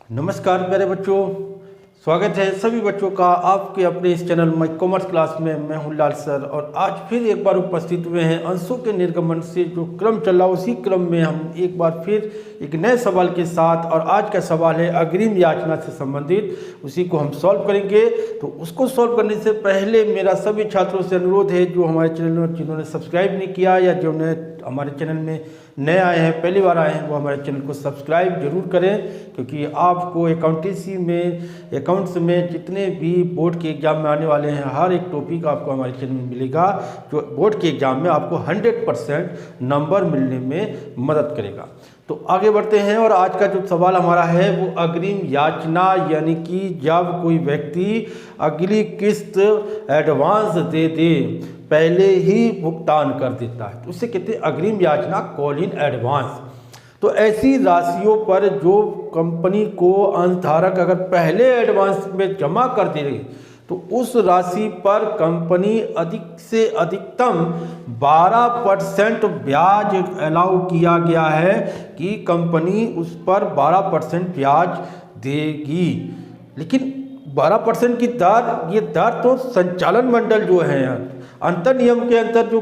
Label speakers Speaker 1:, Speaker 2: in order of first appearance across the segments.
Speaker 1: नमस्कार प्यारे बच्चों, स्वागत है सभी बच्चों का आपके अपने इस चैनल माई कॉमर्स क्लास में। मैं हूं लाल सर और आज फिर एक बार उपस्थित हुए हैं। अंशों के निर्गमन से जो क्रम चल रहा उसी क्रम में हम एक बार फिर एक नए सवाल के साथ, और आज का सवाल है अग्रिम याचना से संबंधित, उसी को हम सॉल्व करेंगे। तो उसको सॉल्व करने से पहले मेरा सभी छात्रों से अनुरोध है जो हमारे चैनल में जिन्होंने सब्सक्राइब नहीं किया या जो हमारे चैनल में नए आए हैं, पहली बार आए हैं, वो हमारे चैनल को सब्सक्राइब जरूर करें, क्योंकि आपको अकाउंटेंसी में, अकाउंट्स में जितने भी बोर्ड के एग्जाम में आने वाले हैं, हर एक टॉपिक आपको हमारे चैनल में मिलेगा जो बोर्ड के एग्जाम में आपको 100% नंबर मिलने में मदद करेगा। तो आगे बढ़ते हैं और आज का जो सवाल हमारा है वो अग्रिम याचना, यानी कि जब कोई व्यक्ति अगली किस्त एडवांस दे दे, पहले ही भुगतान कर देता है, तो उसे कहते हैं अग्रिम याचना, कॉल इन एडवांस। तो ऐसी राशियों पर जो कंपनी को अंशधारक अगर पहले एडवांस में जमा कर दे तो उस राशि पर कंपनी अधिक से अधिकतम 12% ब्याज अलाउ किया गया है कि कंपनी उस पर 12% ब्याज देगी। लेकिन 12% की दर, ये दर तो संचालन मंडल जो है, अंतर नियम के अंतर जो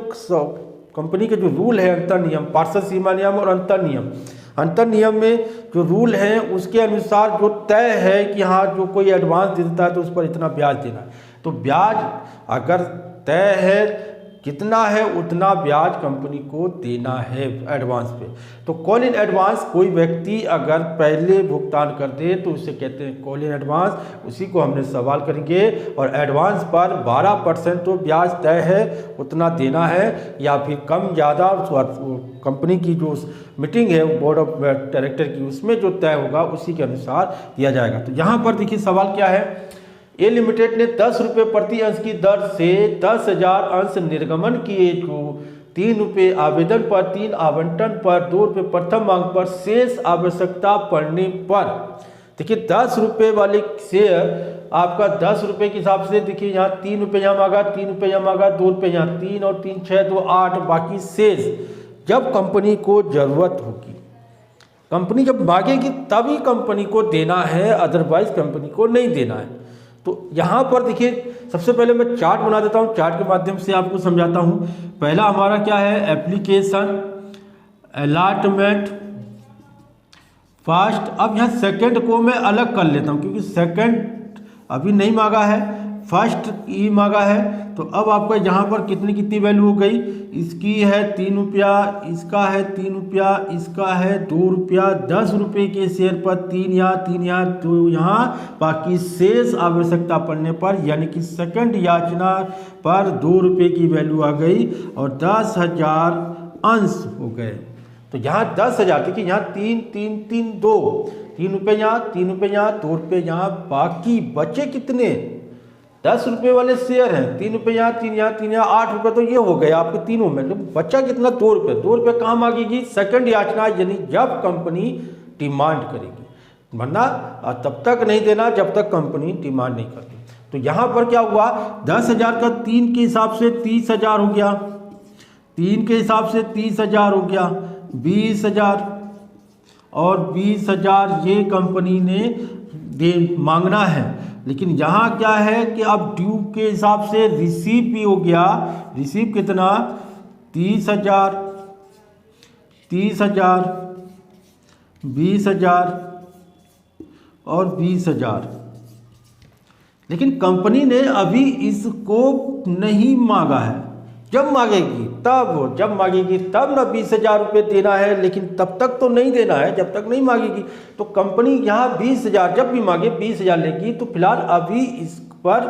Speaker 1: कंपनी के जो रूल है, अंतर नियम, पार्षद सीमा नियम और अंतर नियम में जो रूल हैं उसके अनुसार जो तय है कि हाँ जो कोई एडवांस देता है तो उस पर इतना ब्याज देना है। तो ब्याज अगर तय है कितना है उतना ब्याज कंपनी को देना है एडवांस पे। तो कॉल इन एडवांस, कोई व्यक्ति अगर पहले भुगतान कर दे तो उसे कहते हैं कॉल इन एडवांस। उसी को हमने सवाल करेंगे। और एडवांस पर 12% तो ब्याज तय है उतना देना है, या फिर कम ज़्यादा कंपनी की जो मीटिंग है बोर्ड ऑफ डायरेक्टर की, उसमें जो तय होगा उसी के अनुसार दिया जाएगा। तो यहाँ पर देखिए सवाल क्या है। ए लिमिटेड ने 10 रुपये प्रति अंश की दर से 10,000 अंश निर्गमन किए, जो 3 रुपये आवेदन पर, 3 आवंटन पर, 2 रुपये प्रथम मांग पर, शेष आवश्यकता पड़ने पर। देखिए 10 रुपये वाले शेयर आपका 10 रुपये के हिसाब से, देखिए यहाँ 3 रुपये यहाँ मांगा, 3 रुपये यहाँ मांगा, 2 रुपये यहाँ, 3 और 3 6 2 8, बाकी शेष जब कंपनी को जरूरत होगी, कंपनी जब मांगेगी तभी कंपनी को देना है, अदरवाइज कंपनी को नहीं देना है। तो यहाँ पर देखिए सबसे पहले मैं चार्ट बना देता हूँ, चार्ट के माध्यम से आपको समझाता हूँ। पहला हमारा क्या है, एप्लीकेशन, अलॉटमेंट, फर्स्ट। अब यहाँ सेकंड को मैं अलग कर लेता हूँ क्योंकि सेकंड अभी नहीं मांगा है, फर्स्ट ई मांगा है। तो अब आपका यहाँ पर कितनी वैल्यू हो गई, इसकी है 3 रुपया, इसका है 3 रुपया, इसका है 2 रुपया। 10 रुपये के शेयर पर 3 यहाँ 3 यहाँ 2 यहाँ, बाकी शेष आवश्यकता पड़ने पर, यानी कि सेकंड याचना पर 2 रुपये की वैल्यू आ गई और 10,000 अंश हो गए। तो यहाँ 10,000, देखिए यहाँ 3 3 3 2, 3 रुपये यहाँ, 3 रुपये यहाँ, 2 रुपये यहाँ, बाकी बचे कितने, 10 रुपये वाले शेयर हैं, 3 रुपये यहाँ, 3 यहाँ, 3 यहाँ, 8 रुपये। तो ये हो गए आपके तीनों में। तो बचा कितना, 2 रुपये। 2 रुपये कहाँ मांगेगी, सेकंड याचना, यानी जब कंपनी डिमांड करेगी, वरना तब तक नहीं देना जब तक कंपनी डिमांड नहीं करती। तो यहाँ पर क्या हुआ, 10,000 का 3 के हिसाब से 30,000 हो गया, 3 के हिसाब से 30,000 हो गया, 20,000 और 20,000 ये कंपनी ने मांगना है। लेकिन यहाँ क्या है कि अब ड्यू के हिसाब से रिसीव भी हो गया। रिसीव कितना, 30,000, 30,000, 20,000 और 20,000। लेकिन कंपनी ने अभी इसको नहीं मांगा है। जब मांगेगी तब, जब मांगेगी तब ना 20,000 रुपये देना है, लेकिन तब तक तो नहीं देना है जब तक नहीं मांगेगी। तो कंपनी यहाँ 20,000 जब भी मांगे 20,000 लेगी। तो फिलहाल अभी इस पर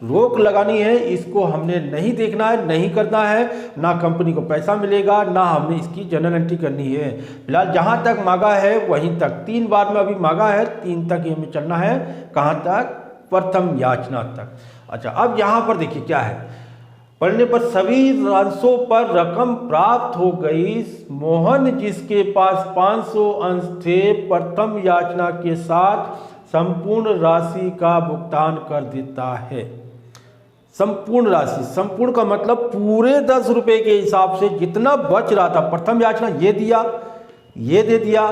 Speaker 1: रोक लगानी है, इसको हमने नहीं देखना है, नहीं करना है, ना कंपनी को पैसा मिलेगा, ना हमने इसकी जनरल एंट्री करनी है। फिलहाल जहाँ तक मांगा है वहीं तक, 3 बार में अभी मांगा है, 3 तक ही हमें चलना है। कहाँ तक, प्रथम याचना तक। अच्छा, अब यहाँ पर देखिए क्या है, पढ़ने पर सभी अंशों पर रकम प्राप्त हो गई। मोहन जिसके पास 500 अंश थे, प्रथम याचना के साथ संपूर्ण राशि का भुगतान कर देता है। संपूर्ण राशि, संपूर्ण का मतलब पूरे 10 रुपये के हिसाब से जितना बच रहा था, प्रथम याचना ये दिया, ये दे दिया,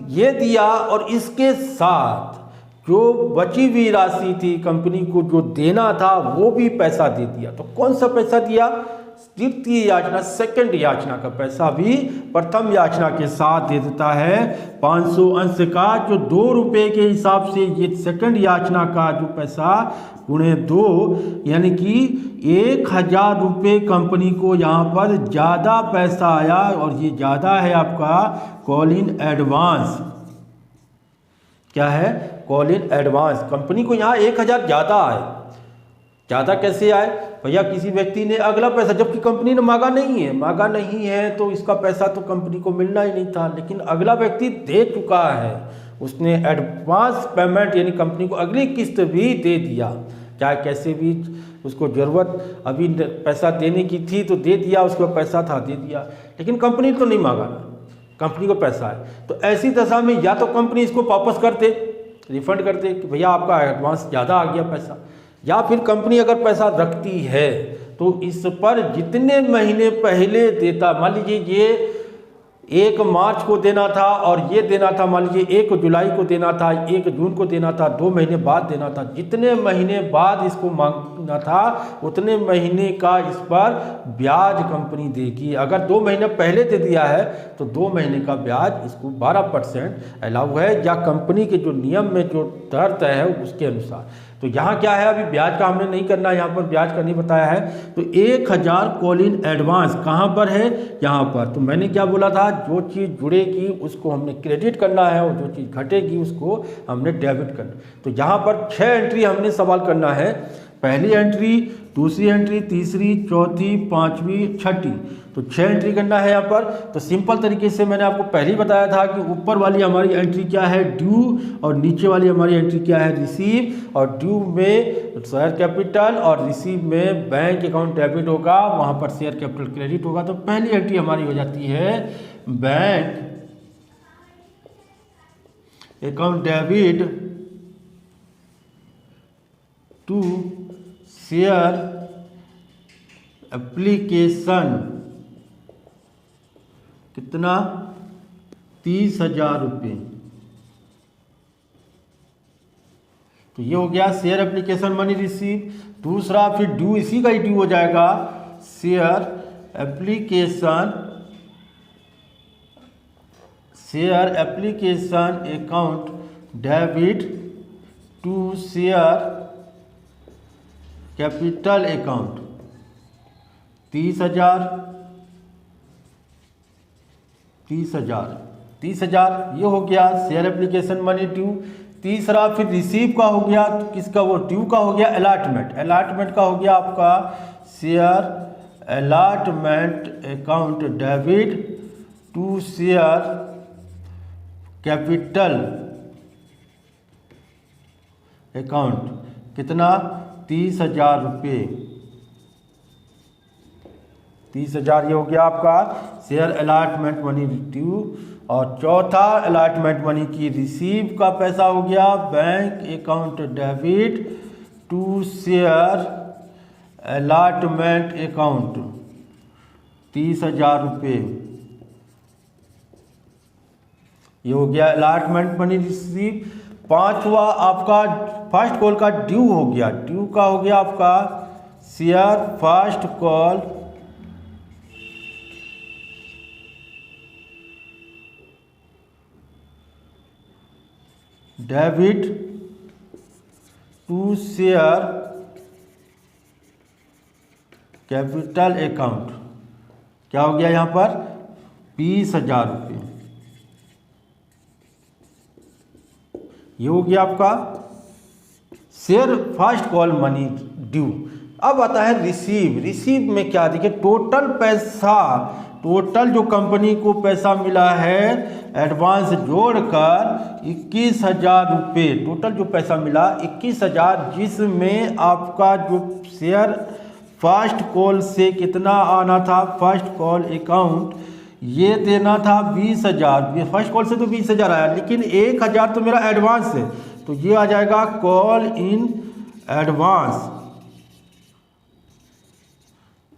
Speaker 1: ये दिया, और इसके साथ जो बची हुई राशि थी कंपनी को जो देना था वो भी पैसा दे दिया। तो कौन सा पैसा दिया? द्वितीय याचना, सेकंड याचना का पैसा भी प्रथम याचना के साथ दे देता है। 500 अंश का जो 2 रुपये के हिसाब से ये सेकंड याचना का जो पैसा गुणे 2 यानी कि 1000 रुपये कंपनी को यहाँ पर ज़्यादा पैसा आया और ये ज़्यादा है आपका कॉल इन एडवांस। क्या है? Call in advance. कंपनी को यहाँ 1000 ज़्यादा आए। ज़्यादा कैसे आए भैया? किसी व्यक्ति ने अगला पैसा, जबकि कंपनी ने मांगा नहीं है तो इसका पैसा तो कंपनी को मिलना ही नहीं था, लेकिन अगला व्यक्ति दे चुका है, उसने एडवांस पेमेंट यानी कंपनी को अगली किस्त भी दे दिया। चाहे कैसे भी उसको ज़रूरत अभी पैसा देने की थी तो दे दिया, उसका पैसा था दे दिया, लेकिन कंपनी तो नहीं मांगा, कंपनी को पैसा है। तो ऐसी दशा में या तो कंपनी इसको वापस करते, रिफंड करते कि भैया आपका एडवांस ज़्यादा आ गया पैसा, या फिर कंपनी अगर पैसा रखती है तो इस पर जितने महीने पहले देता, मान लीजिए ये 1 मार्च को देना था और ये देना था मान लीजिए 1 जुलाई को देना था, 1 जून को देना था, 2 महीने बाद देना था, जितने महीने बाद इसको मांगना था उतने महीने का इस पर ब्याज कंपनी देगी। अगर 2 महीने पहले दे दिया है तो 2 महीने का ब्याज इसको 12% अलाउ है, या कंपनी के जो नियम में जो दर तय है उसके अनुसार। तो यहाँ क्या है, अभी ब्याज का हमने नहीं करना, यहाँ पर ब्याज का नहीं बताया है। तो 1000 कॉल इन एडवांस कहाँ पर है? यहाँ पर। तो मैंने क्या बोला था, जो चीज़ जुड़ेगी उसको हमने क्रेडिट करना है और जो चीज़ घटेगी उसको हमने डेबिट करना। तो यहाँ पर 6 एंट्री हमने सवाल करना है। पहली एंट्री, दूसरी एंट्री, तीसरी, चौथी, पांचवी, छठी। तो 6 एंट्री करना है यहाँ पर। तो सिंपल तरीके से मैंने आपको पहले ही बताया था कि ऊपर वाली हमारी एंट्री क्या है, ड्यू, और नीचे वाली हमारी एंट्री क्या है, रिसीव। और ड्यू में शेयर कैपिटल और रिसीव में बैंक अकाउंट डेबिट होगा, वहाँ पर शेयर कैपिटल क्रेडिट होगा। तो पहली एंट्री हमारी हो जाती है bank account debit to share application, कितना? 30,000 रुपये। तो ये हो गया शेयर एप्लीकेशन मनी रिसीव। दूसरा फिर ड्यू, इसी का ही ड्यू हो जाएगा, share application account debit to share capital account 30,000 ये हो गया शेयर एप्लीकेशन मनी ड्यू। तीसरा फिर रिसीव का हो गया, तो किसका? वो ड्यू का हो गया अलॉटमेंट का हो गया आपका share allotment account debit to share capital account, कितना? 30,000 रुपये। 30,000 ये हो गया आपका शेयर अलॉटमेंट मनी ड्यू। और चौथा अलॉटमेंट मनी की रिसीव का पैसा हो गया bank account debit to share allotment account 30,000 रुपये। ये हो गया अलॉटमेंट मनी रिसीव। पांचवा आपका फर्स्ट कॉल का ड्यू हो गया, ड्यू का हो गया आपका share first call debit to share capital account, क्या हो गया यहाँ पर? 20,000 रुपये। ये हो गया आपका share first call money due. अब आता है रिसीव में क्या? देखिए टोटल पैसा, टोटल जो कंपनी को पैसा मिला है एडवांस जोड़कर 21,000 रुपये, टोटल जो पैसा मिला 21,000, जिसमें आपका जो शेयर फर्स्ट कॉल से कितना आना था, फर्स्ट कॉल अकाउंट ये देना था 20,000। फर्स्ट कॉल से तो 20,000 आया, लेकिन 1,000 तो मेरा एडवांस है, तो ये आ जाएगा कॉल इन एडवांस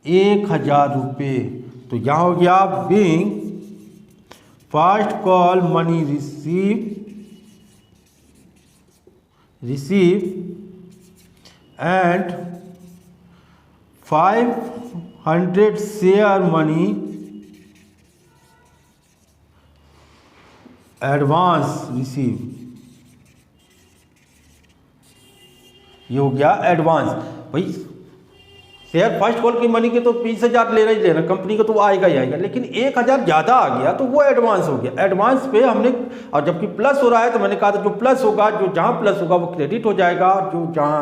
Speaker 1: 1,000 रुपये। तो यहाँ हो गया being first call money receive receive and 500 share money advance receive. ये हो गया एडवांस। भाई शेयर फर्स्ट कॉल की मनी के तो 20,000 लेना ही लेना, कंपनी को तो आएगा ही आएगा, लेकिन 1,000 ज़्यादा आ गया तो वो एडवांस हो गया। एडवांस पे हमने, और जबकि प्लस हो रहा है तो मैंने कहा था जो प्लस होगा, जो जहाँ प्लस होगा वो क्रेडिट हो जाएगा, और जो जहाँ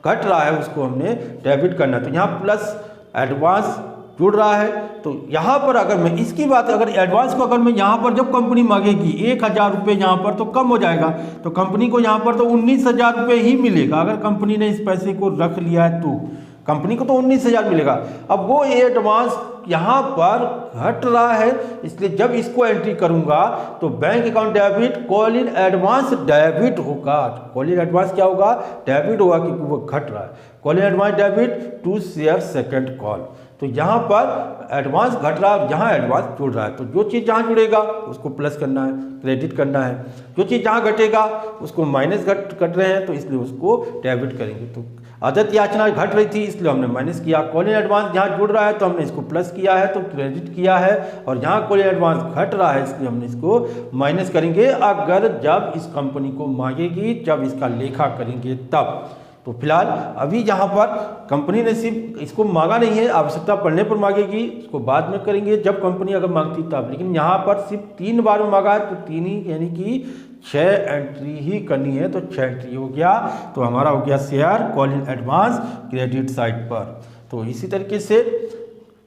Speaker 1: घट रहा है उसको हमने डेबिट करना है। तो यहाँ प्लस एडवांस जुड़ रहा है। तो यहाँ पर अगर मैं इसकी बात, अगर एडवांस को अगर मैं यहाँ पर जब कंपनी मांगेगी 1,000 रुपये यहाँ पर तो कम हो जाएगा, तो कंपनी को यहाँ पर तो 19,000 रुपये ही मिलेगा। अगर कंपनी ने इस पैसे को रख लिया है तो कंपनी को तो 19,000 मिलेगा। अब वो एडवांस यहाँ पर घट रहा है, इसलिए जब इसको एंट्री करूंगा तो bank account debit call in advance debit होगा। कॉल इन एडवांस क्या होगा? डेबिट होगा, क्योंकि वो घट रहा है। Call in advance debit to share second call. तो यहाँ पर एडवांस घट रहा है, यहाँ एडवांस जुड़ रहा है। तो जो चीज़ जहाँ जुड़ेगा उसको प्लस करना है, क्रेडिट करना है। जो चीज़ जहाँ घटेगा उसको माइनस घट रहे हैं तो इसलिए उसको डेबिट करेंगे। तो आदत याचना घट रही थी इसलिए हमने माइनस किया। कॉल इन एडवांस जहाँ जुड़ रहा है तो हमने इसको प्लस किया है तो क्रेडिट किया है, और जहाँ कॉल इन एडवांस घट रहा है इसलिए हमने इसको माइनस करेंगे। अगर जब इस कंपनी को मांगेगी, जब इसका लेखा करेंगे तब। तो फिलहाल अभी यहाँ पर कंपनी ने सिर्फ इसको मांगा नहीं है, आवश्यकता पड़ने पर मांगेगी, इसको बाद में करेंगे जब कंपनी अगर मांगती तब। लेकिन यहाँ पर सिर्फ 3 बार में मांगा है तो 3 ही, यानी कि 6 एंट्री ही करनी है। तो 6 एंट्री हो गया, तो हमारा हो गया share call in advance credit side पर। तो इसी तरीके से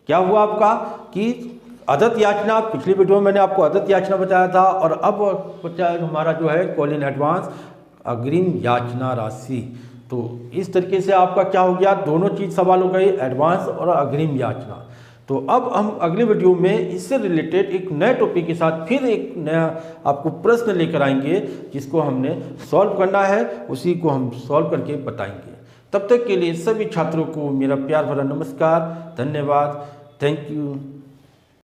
Speaker 1: क्या हुआ आपका कि आदत याचना, पिछली वीडियो में मैंने आपको आदत याचना बताया था, और अब बताया हमारा जो है कॉल इन एडवांस अग्रिम याचना राशि। तो इस तरीके से आपका क्या हो गया, दोनों चीज़ सवाल हो गई, एडवांस और अग्रिम याचना। तो अब हम अगले वीडियो में इससे रिलेटेड एक नए टॉपिक के साथ फिर एक नया आपको प्रश्न लेकर आएंगे, जिसको हमने सॉल्व करना है, उसी को हम सॉल्व करके बताएंगे। तब तक के लिए सभी छात्रों को मेरा प्यार भरा नमस्कार, धन्यवाद, थैंक यू।